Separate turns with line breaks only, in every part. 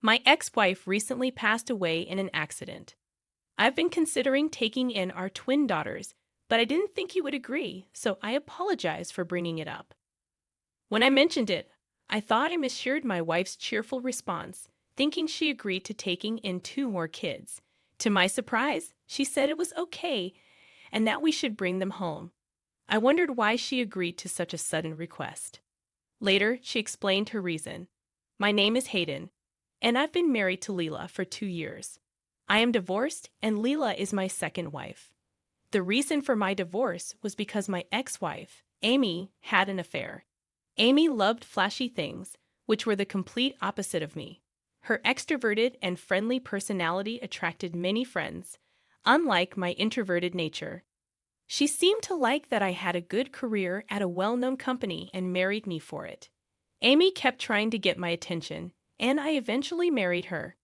My ex-wife recently passed away in an accident. I've been considering taking in our twin daughters, but I didn't think you would agree, so I apologize for bringing it up. When I mentioned it, I thought I misheard my wife's cheerful response, thinking she agreed to taking in two more kids. To my surprise, she said it was okay and that we should bring them home. I wondered why she agreed to such a sudden request. Later, she explained her reason. My name is Hayden, and I've been married to Leela for 2 years. I am divorced, and Leela is my second wife. The reason for my divorce was because my ex-wife, Amy, had an affair. Amy loved flashy things, which were the complete opposite of me. Her extroverted and friendly personality attracted many friends, unlike my introverted nature. She seemed to like that I had a good career at a well-known company and married me for it. Amy kept trying to get my attention, and I eventually married her.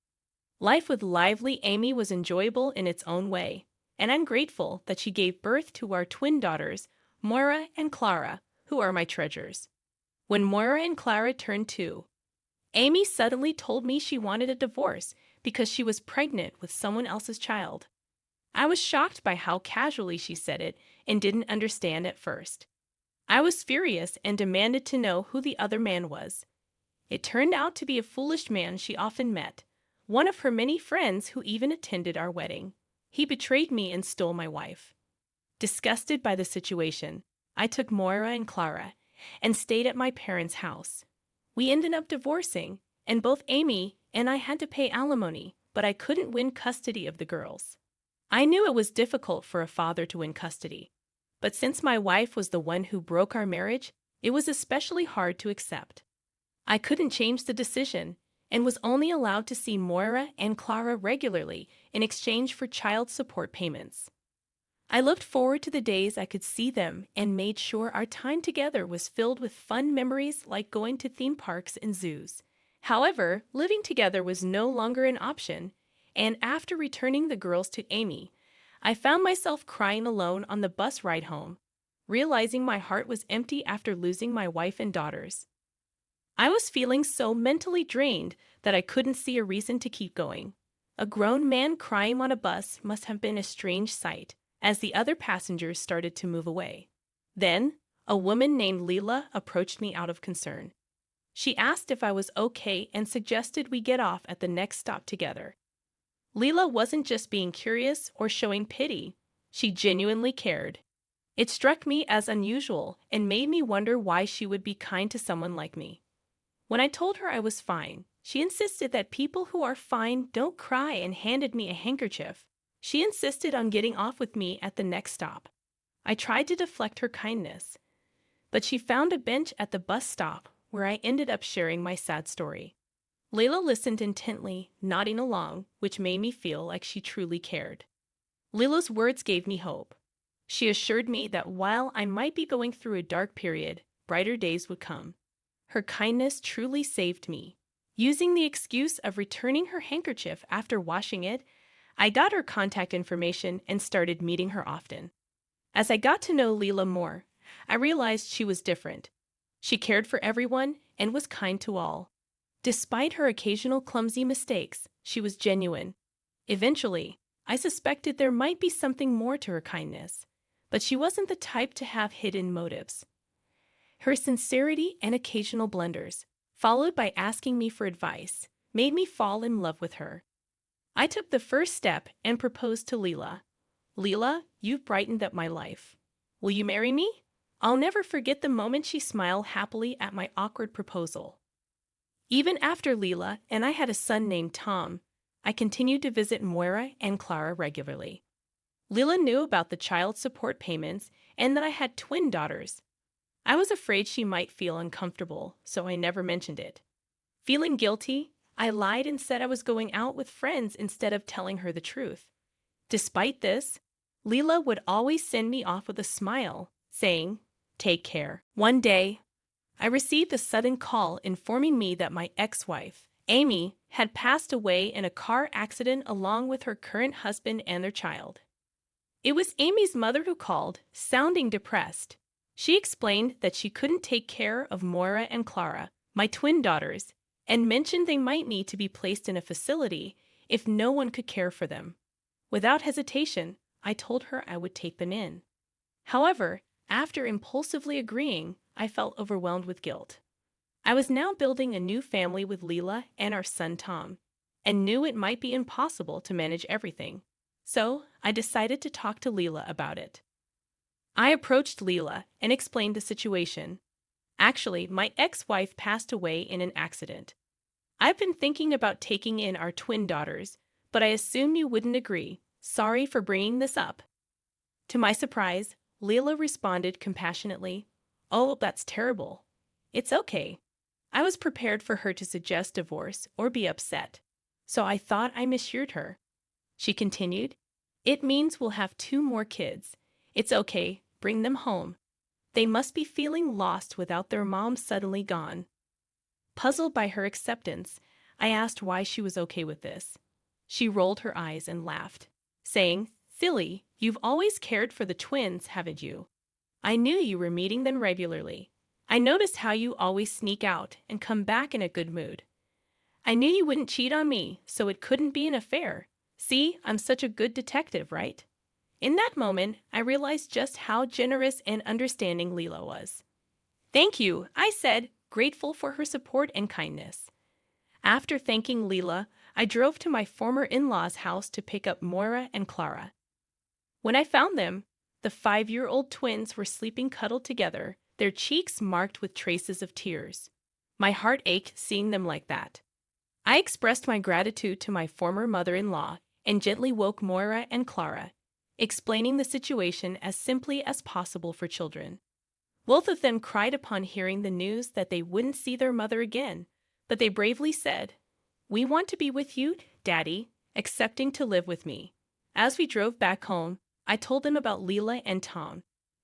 Life with lively Amy was enjoyable in its own way, and I'm grateful that she gave birth to our twin daughters, Moira and Clara, who are my treasures. When Moira and Clara turned 2, Amy suddenly told me she wanted a divorce because she was pregnant with someone else's child. I was shocked by how casually she said it and didn't understand at first. I was furious and demanded to know who the other man was. It turned out to be a foolish man she often met, one of her many friends who even attended our wedding. He betrayed me and stole my wife. Disgusted by the situation, I took Moira and Clara and stayed at my parents' house. We ended up divorcing, and both Amy and I had to pay alimony, but I couldn't win custody of the girls. I knew it was difficult for a father to win custody, but since my wife was the one who broke our marriage, it was especially hard to accept. I couldn't change the decision and was only allowed to see Moira and Clara regularly in exchange for child support payments. I looked forward to the days I could see them and made sure our time together was filled with fun memories like going to theme parks and zoos. However, living together was no longer an option, and after returning the girls to Amy, I found myself crying alone on the bus ride home, realizing my heart was empty after losing my wife and daughters. I was feeling so mentally drained that I couldn't see a reason to keep going. A grown man crying on a bus must have been a strange sight, as the other passengers started to move away. Then, a woman named Leela approached me out of concern. She asked if I was okay and suggested we get off at the next stop together. Leela wasn't just being curious or showing pity, she genuinely cared. It struck me as unusual and made me wonder why she would be kind to someone like me. When I told her I was fine, she insisted that people who are fine don't cry and handed me a handkerchief. She insisted on getting off with me at the next stop. I tried to deflect her kindness, but she found a bench at the bus stop where I ended up sharing my sad story. Layla listened intently, nodding along, which made me feel like she truly cared. Lila's words gave me hope. She assured me that while I might be going through a dark period, brighter days would come. Her kindness truly saved me. Using the excuse of returning her handkerchief after washing it, I got her contact information and started meeting her often. As I got to know Leela more, I realized she was different. She cared for everyone and was kind to all. Despite her occasional clumsy mistakes, she was genuine. Eventually, I suspected there might be something more to her kindness, but she wasn't the type to have hidden motives. Her sincerity and occasional blunders, followed by asking me for advice, made me fall in love with her. I took the first step and proposed to Leela. Leela, you've brightened up my life. Will you marry me? I'll never forget the moment she smiled happily at my awkward proposal. Even after Leela and I had a son named Tom, I continued to visit Moira and Clara regularly. Leela knew about the child support payments and that I had twin daughters. I was afraid she might feel uncomfortable, so I never mentioned it. Feeling guilty, I lied and said I was going out with friends instead of telling her the truth. Despite this, Leela would always send me off with a smile, saying, "Take care." One day, I received a sudden call informing me that my ex-wife, Amy, had passed away in a car accident along with her current husband and their child. It was Amy's mother who called, sounding depressed. She explained that she couldn't take care of Moira and Clara, my twin daughters, and mentioned they might need to be placed in a facility if no one could care for them. Without hesitation, I told her I would take them in. However, after impulsively agreeing, I felt overwhelmed with guilt. I was now building a new family with Leela and our son Tom, and knew it might be impossible to manage everything. So, I decided to talk to Leela about it. I approached Leela and explained the situation. Actually, my ex-wife passed away in an accident. I've been thinking about taking in our twin daughters, but I assume you wouldn't agree. Sorry for bringing this up. To my surprise, Leela responded compassionately, "Oh, that's terrible. It's okay. I was prepared for her to suggest divorce or be upset, so I thought I misheard her." She continued, "It means we'll have 2 more kids. It's okay, bring them home. They must be feeling lost without their mom suddenly gone." Puzzled by her acceptance, I asked why she was okay with this. She rolled her eyes and laughed, saying, "Silly, you've always cared for the twins, haven't you? I knew you were meeting them regularly. I noticed how you always sneak out and come back in a good mood. I knew you wouldn't cheat on me, so it couldn't be an affair. See, I'm such a good detective, right?" In that moment, I realized just how generous and understanding Leela was. "Thank you," I said, grateful for her support and kindness. After thanking Leela, I drove to my former in-laws' house to pick up Moira and Clara. When I found them, the 5-year-old twins were sleeping cuddled together, their cheeks marked with traces of tears. My heart ached seeing them like that. I expressed my gratitude to my former mother-in-law and gently woke Moira and Clara, explaining the situation as simply as possible for children. Both of them cried upon hearing the news that they wouldn't see their mother again, but they bravely said, "We want to be with you, Daddy," accepting to live with me. As we drove back home, I told them about Leela and Tom,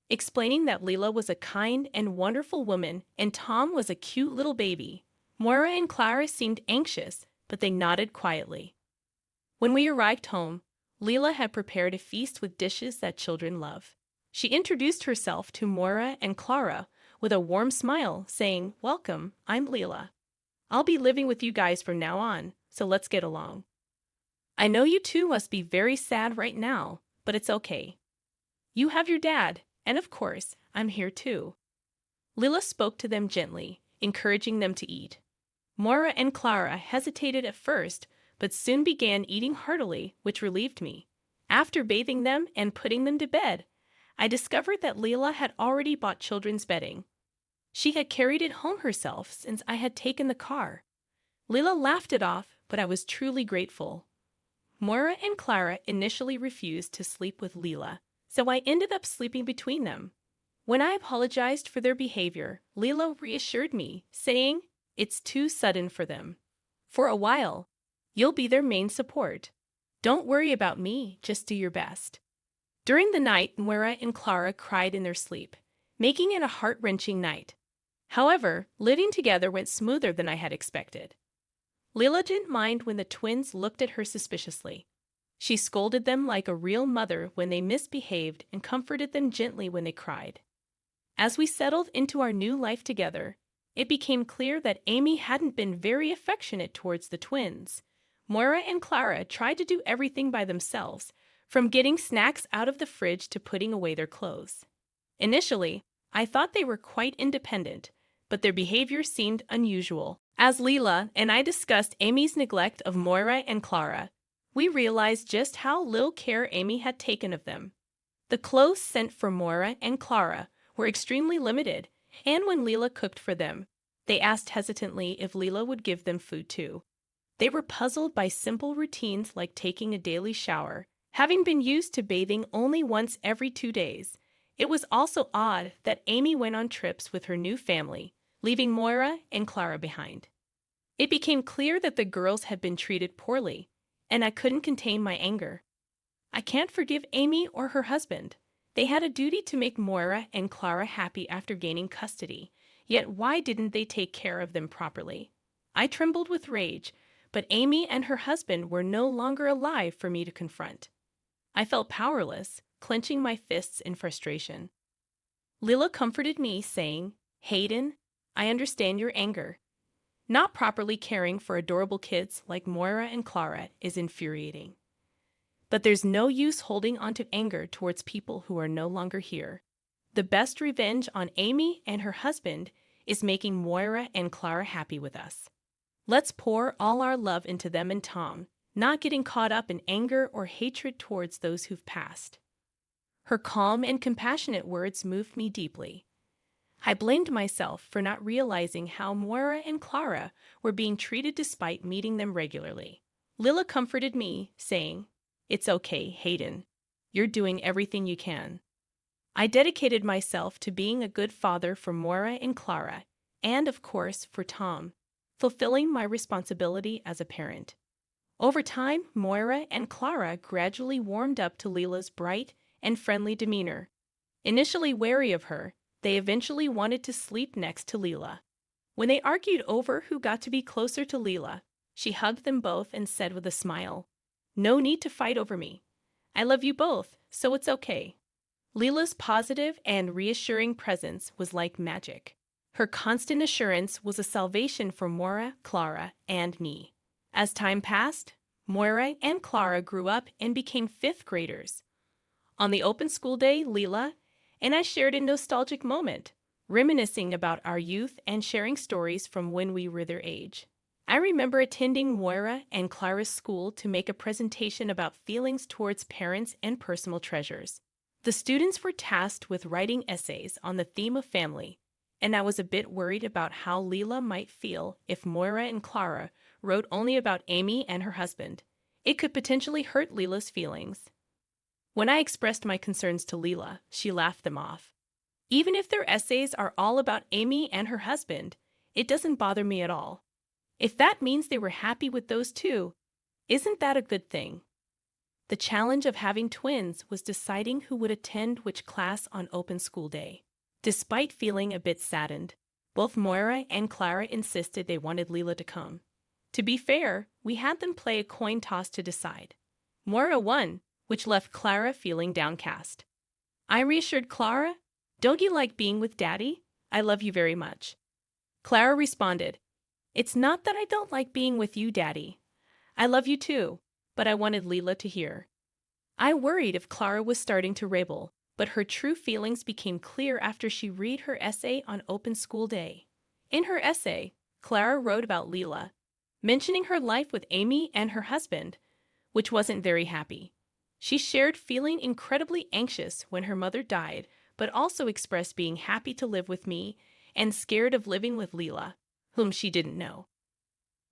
explaining that Leela was a kind and wonderful woman and Tom was a cute little baby. Moira and Clara seemed anxious, but they nodded quietly. When we arrived home, Leela had prepared a feast with dishes that children love. She introduced herself to Moira and Clara with a warm smile, saying, "Welcome, I'm Leela. I'll be living with you guys from now on, so let's get along. I know you two must be very sad right now, but it's okay. You have your dad, and of course, I'm here too." Leela spoke to them gently, encouraging them to eat. Moira and Clara hesitated at first, but soon began eating heartily, which relieved me. After bathing them and putting them to bed, I discovered that Leela had already bought children's bedding. She had carried it home herself since I had taken the car. Leela laughed it off, but I was truly grateful. Moira and Clara initially refused to sleep with Leela, so I ended up sleeping between them. When I apologized for their behavior, Leela reassured me, saying, "It's too sudden for them. For a while, you'll be their main support. Don't worry about me, just do your best." During the night, Moira and Clara cried in their sleep, making it a heart-wrenching night. However, living together went smoother than I had expected. Leela didn't mind when the twins looked at her suspiciously. She scolded them like a real mother when they misbehaved and comforted them gently when they cried. As we settled into our new life together, it became clear that Amy hadn't been very affectionate towards the twins. Moira and Clara tried to do everything by themselves, from getting snacks out of the fridge to putting away their clothes. Initially, I thought they were quite independent, but their behavior seemed unusual. As Leela and I discussed Amy's neglect of Moira and Clara, we realized just how little care Amy had taken of them. The clothes sent for Moira and Clara were extremely limited, and when Leela cooked for them, they asked hesitantly if Leela would give them food too. They were puzzled by simple routines like taking a daily shower, having been used to bathing only once every 2 days. It was also odd that Amy went on trips with her new family, leaving Moira and Clara behind. It became clear that the girls had been treated poorly, and I couldn't contain my anger. I can't forgive Amy or her husband. They had a duty to make Moira and Clara happy after gaining custody, yet why didn't they take care of them properly? I trembled with rage, but Amy and her husband were no longer alive for me to confront. I felt powerless, clenching my fists in frustration. Leela comforted me, saying, "Hayden, I understand your anger. Not properly caring for adorable kids like Moira and Clara is infuriating. But there's no use holding onto anger towards people who are no longer here. The best revenge on Amy and her husband is making Moira and Clara happy with us. Let's pour all our love into them and Tom, not getting caught up in anger or hatred towards those who've passed. Her calm and compassionate words moved me deeply. I blamed myself for not realizing how Moira and Clara were being treated despite meeting them regularly. Lila comforted me, saying, "It's okay, Hayden. You're doing everything you can." I dedicated myself to being a good father for Moira and Clara, and of course for Tom, fulfilling my responsibility as a parent. Over time, Moira and Clara gradually warmed up to Lila's bright and friendly demeanor. Initially wary of her, they eventually wanted to sleep next to Lila. When they argued over who got to be closer to Lila, she hugged them both and said with a smile, "No need to fight over me. I love you both, so it's okay." Lila's positive and reassuring presence was like magic. Her constant assurance was a salvation for Moira, Clara, and me. As time passed, Moira and Clara grew up and became fifth graders. On the open school day, Lila and I shared a nostalgic moment, reminiscing about our youth and sharing stories from when we were their age. I remember attending Moira and Clara's school to make a presentation about feelings towards parents and personal treasures. The students were tasked with writing essays on the theme of family, and I was a bit worried about how Lila might feel if Moira and Clara wrote only about Amy and her husband. It could potentially hurt Lila's feelings. When I expressed my concerns to Lila, she laughed them off. Even if their essays are all about Amy and her husband, it doesn't bother me at all. If that means they were happy with those two, isn't that a good thing? The challenge of having twins was deciding who would attend which class on open school day. Despite feeling a bit saddened, both Moira and Clara insisted they wanted Lila to come. To be fair, we had them play a coin toss to decide. Moira won, which left Clara feeling downcast. I reassured Clara, "Don't you like being with Daddy? I love you very much." Clara responded, "It's not that I don't like being with you, Daddy. I love you too, but I wanted Lila to hear." I worried if Clara was starting to rebel, but her true feelings became clear after she read her essay on open school day. In her essay, Clara wrote about Lila, mentioning her life with Amy and her husband, which wasn't very happy. She shared feeling incredibly anxious when her mother died, but also expressed being happy to live with me and scared of living with Lila, whom she didn't know.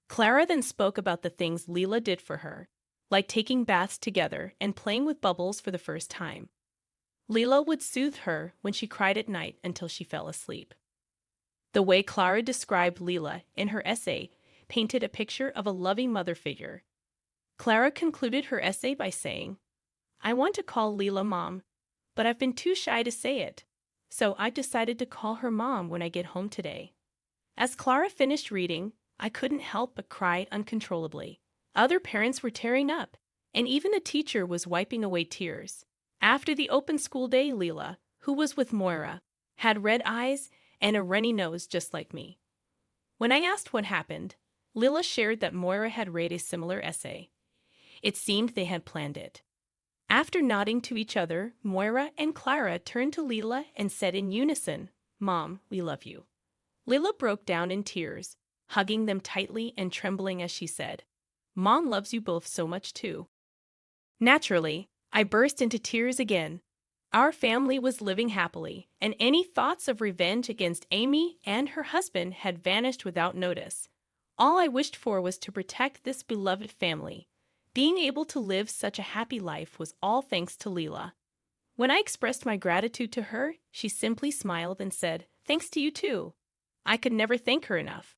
Clara then spoke about the things Lila did for her, like taking baths together and playing with bubbles for the first time. Lila would soothe her when she cried at night until she fell asleep. The way Clara described Lila in her essay painted a picture of a loving mother figure. Clara concluded her essay by saying, "I want to call Lila Mom, but I've been too shy to say it, so I've decided to call her Mom when I get home today." As Clara finished reading, I couldn't help but cry uncontrollably. Other parents were tearing up, and even a teacher was wiping away tears. After the open school day, Lila, who was with Moira, had red eyes and a runny nose just like me. When I asked what happened, Lila shared that Moira had read a similar essay. It seemed they had planned it. After nodding to each other, Moira and Clara turned to Lila and said in unison, "Mom, we love you." Lila broke down in tears, hugging them tightly and trembling as she said, "Mom loves you both so much too." Naturally, I burst into tears again. Our family was living happily, and any thoughts of revenge against Amy and her husband had vanished without notice. All I wished for was to protect this beloved family. Being able to live such a happy life was all thanks to Lila. When I expressed my gratitude to her, she simply smiled and said, "Thanks to you too." I could never thank her enough.